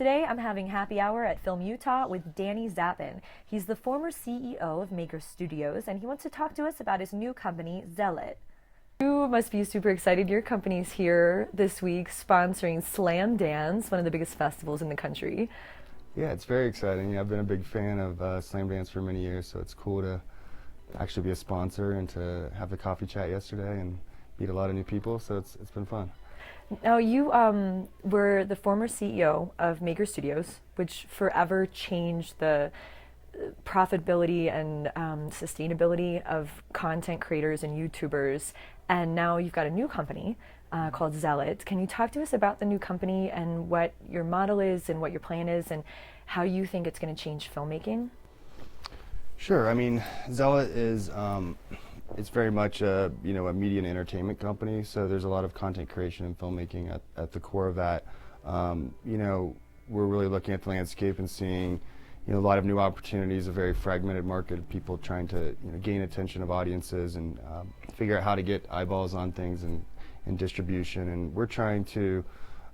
Today I'm having happy hour at Film Utah with Danny Zappin. He's the former CEO of Maker Studios, and he wants to talk to us about his new company, Zealot. You must be super excited. Your company's here this week sponsoring Sundance, one of the biggest festivals in the country. Yeah, it's very exciting. I've been a big fan of Sundance for many years, so it's cool to actually be a sponsor and to have the coffee chat yesterday and meet a lot of new people, so it's been fun. Now, you were the former CEO of Maker Studios, which forever changed the profitability and sustainability of content creators and YouTubers, and now you've got a new company called Zealot. Can you talk to us about the new company and what your model is and what your plan is and how you think it's going to change filmmaking? Sure. I mean, Zealot is it's very much a media and entertainment company. So there's a lot of content creation and filmmaking at the core of that. We're really looking at the landscape and seeing a lot of new opportunities, a very fragmented market of people trying to gain attention of audiences and figure out how to get eyeballs on things and distribution. And we're trying to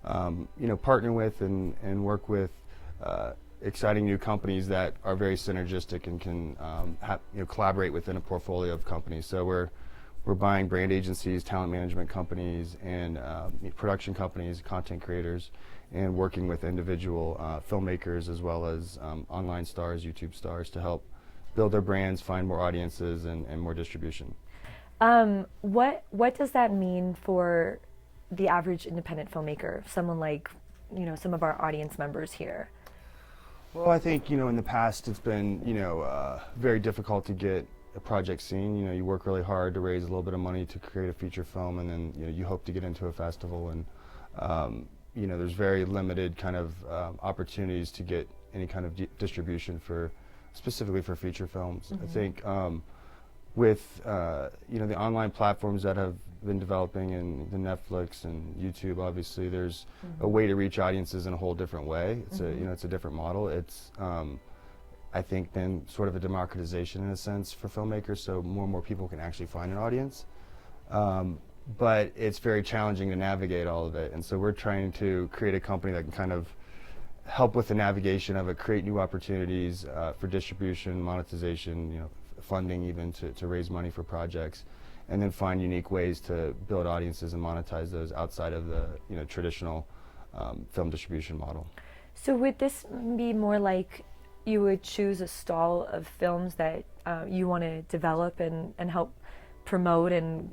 partner with and work with exciting new companies that are very synergistic and can collaborate within a portfolio of companies. So we're buying brand agencies, talent management companies, and production companies, content creators, and working with individual filmmakers as well as online stars, YouTube stars, to help build their brands, find more audiences, and more distribution. What does that mean for the average independent filmmaker, someone like some of our audience members here? Well, I think in the past it's been very difficult to get a project seen. You work really hard to raise a little bit of money to create a feature film, and then you hope to get into a festival, and there's very limited kind of opportunities to get any kind of distribution specifically for feature films. Mm-hmm. I think with the online platforms that have been developing, and the Netflix and YouTube, obviously there's a way to reach audiences in a whole different way. It's it's a different model. It's I think been sort of a democratization in a sense for filmmakers, so more and more people can actually find an audience. But it's very challenging to navigate all of it, and so we're trying to create a company that can kind of help with the navigation of it, create new opportunities for distribution, monetization, funding, even to raise money for projects, and then find unique ways to build audiences and monetize those outside of the traditional film distribution model. So would this be more like you would choose a stall of films that you want to develop and help promote and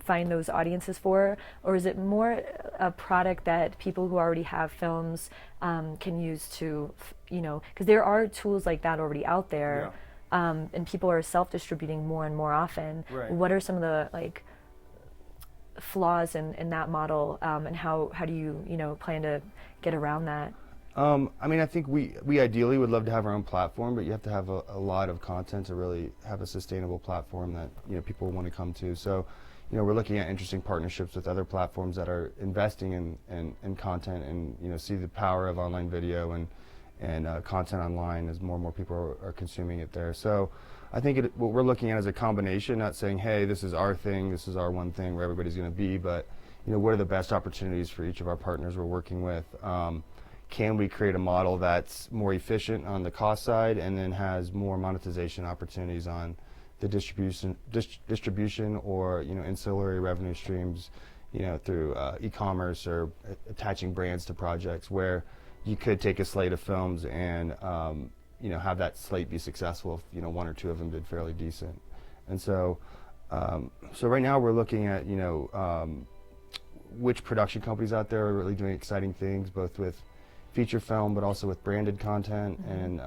find those audiences for, or is it more a product that people who already have films can use to, because there are tools like that already out there. Yeah. And people are self-distributing more and more often. Right. What are some of the flaws in that model, and how do you plan to get around that? I mean, I think we ideally would love to have our own platform, but you have to have a lot of content to really have a sustainable platform that people want to come to. So, we're looking at interesting partnerships with other platforms that are investing in content and see the power of online video and content online as more and more people are consuming it there. So I think what we're looking at is a combination, not saying, hey, this is our thing, this is our one thing where everybody's going to be, but what are the best opportunities for each of our partners we're working with? Can we create a model that's more efficient on the cost side and then has more monetization opportunities on the distribution or ancillary revenue streams, through e-commerce or attaching brands to projects, where you could take a slate of films and have that slate be successful if one or two of them did fairly decent. And so right now we're looking at which production companies out there are really doing exciting things, both with feature film but also with branded content and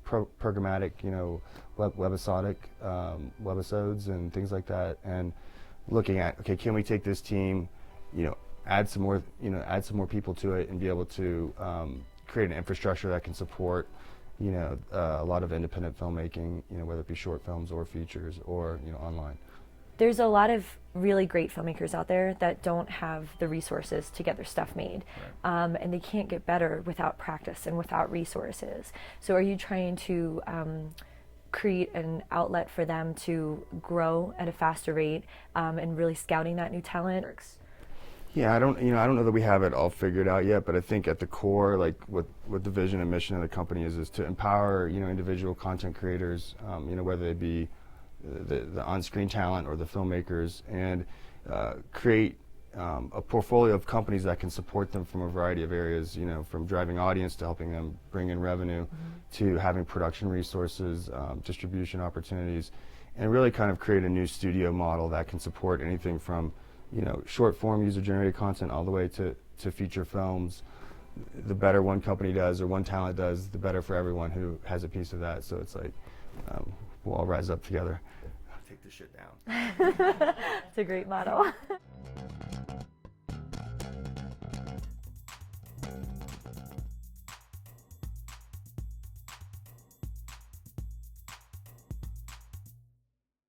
programmatic webisodes and things like that, and looking at, okay, can we take this team, add some more people to it and be able to create an infrastructure that can support a lot of independent filmmaking, whether it be short films or features or online. There's a lot of really great filmmakers out there that don't have the resources to get their stuff made. Right. And they can't get better without practice and without resources. So are you trying to create an outlet for them to grow at a faster rate and really scouting that new talent? Yeah, I don't know that we have it all figured out yet, but I think at the core, like what the vision and mission of the company is to empower, individual content creators, whether they be the on-screen talent or the filmmakers, and create a portfolio of companies that can support them from a variety of areas, from driving audience to helping them bring in revenue, to having production resources, distribution opportunities, and really kind of create a new studio model that can support anything from short form user-generated content all the way to feature films. The better one company does or one talent does, the better for everyone who has a piece of that. So it's like we'll all rise up together. Take this shit down. It's a great model.